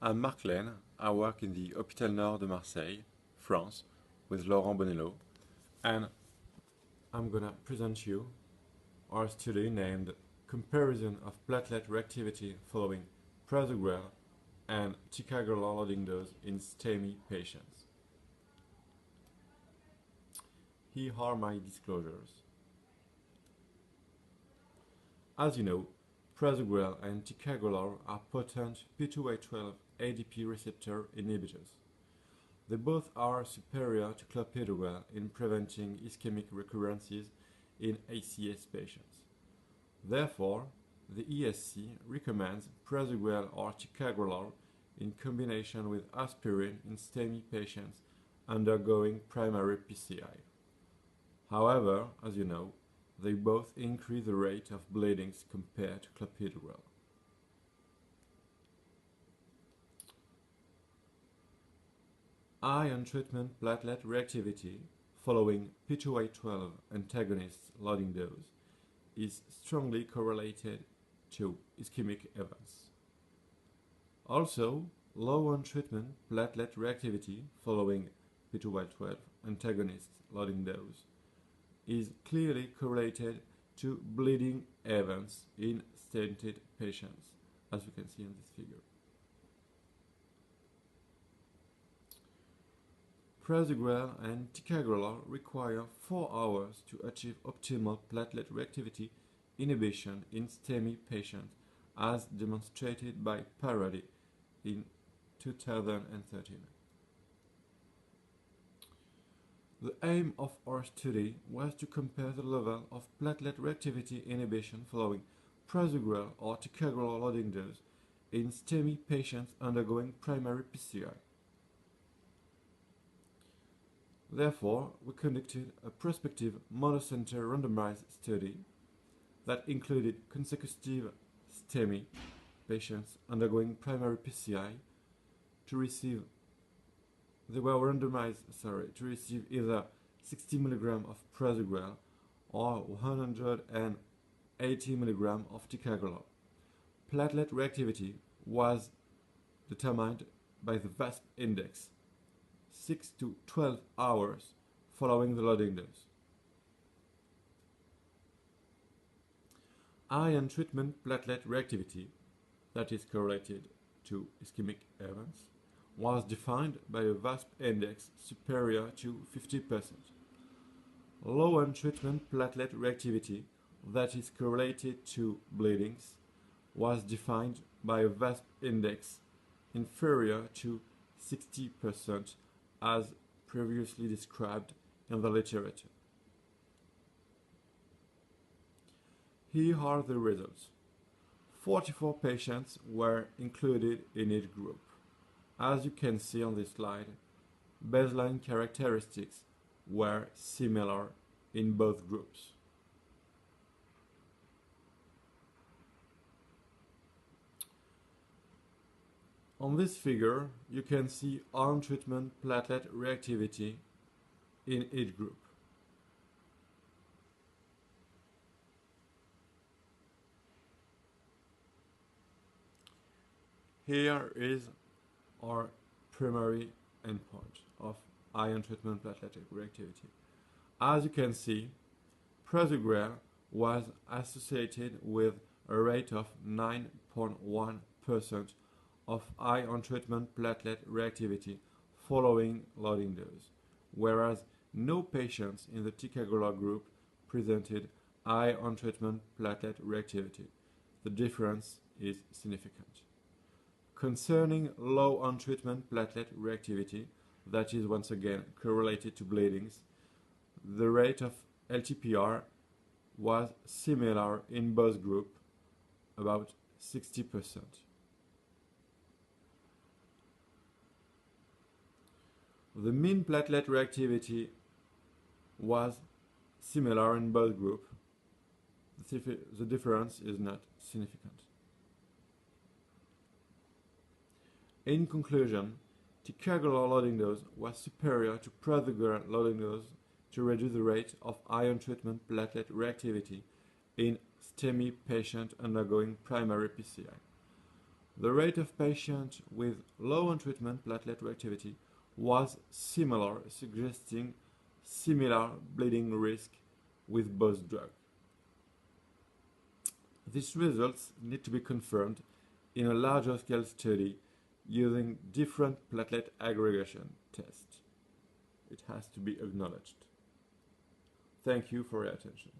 I'm Marc Laine. I work in the Hôpital Nord de Marseille, France, with Laurent Bonello, and I'm gonna present you our study named Comparison of Platelet Reactivity following Prasugrel and Ticagrelor loading dose in STEMI patients. Here are my disclosures. As you know, Prasugrel and Ticagrelor are potent P2Y12 ADP receptor inhibitors. They both are superior to clopidogrel in preventing ischemic recurrences in ACS patients. Therefore, the ESC recommends Prasugrel or Ticagrelor in combination with aspirin in STEMI patients undergoing primary PCI. However, as you know, they both increase the rate of bleedings compared to clopidogrel. Ion treatment platelet reactivity following P2Y12 antagonist loading dose is strongly correlated to ischemic events. Also, low on treatment platelet reactivity following P2Y12 antagonist loading dose is clearly correlated to bleeding events in stented patients, as you can see in this figure. Prasugrel and Ticagrelor require 4 hours to achieve optimal platelet reactivity inhibition in STEMI patients, as demonstrated by Parody in 2013. The aim of our study was to compare the level of platelet reactivity inhibition following Prasugrel or Ticagrelor loading dose in STEMI patients undergoing primary PCI. Therefore, we conducted a prospective monocenter randomized study that included consecutive STEMI patients undergoing primary PCI to receive to receive either 60 mg of Prasugrel or 180 mg of Ticagrelor. Platelet reactivity was determined by the VASP index 6 to 12 hours following the loading dose. Ion treatment platelet reactivity, that is correlated to ischemic events, was defined by a VASP index superior to 50%. Low on treatment platelet reactivity, that is correlated to bleedings, was defined by a VASP index inferior to 60%, as previously described in the literature. Here are the results. 44 patients were included in each group. As you can see on this slide, baseline characteristics were similar in both groups. On this figure, you can see on treatment platelet reactivity in each group. Here is our primary endpoint of ion treatment platelet reactivity. As you can see, Prasugrel was associated with a rate of 9.1% of ion treatment platelet reactivity following loading dose, whereas no patients in the Ticagrelor group presented ion treatment platelet reactivity. The difference is significant. Concerning low on treatment platelet reactivity, that is once again correlated to bleedings, the rate of LTPR was similar in both groups, about 60%. The mean platelet reactivity was similar in both groups. The difference is not significant. In conclusion, Ticagrelor loading dose was superior to Prasugrel loading dose to reduce the rate of ion treatment platelet reactivity in STEMI patients undergoing primary PCI. The rate of patients with low on-treatment platelet reactivity was similar, suggesting similar bleeding risk with both drugs. These results need to be confirmed in a larger scale study using different platelet aggregation tests. It has to be acknowledged. Thank you for your attention.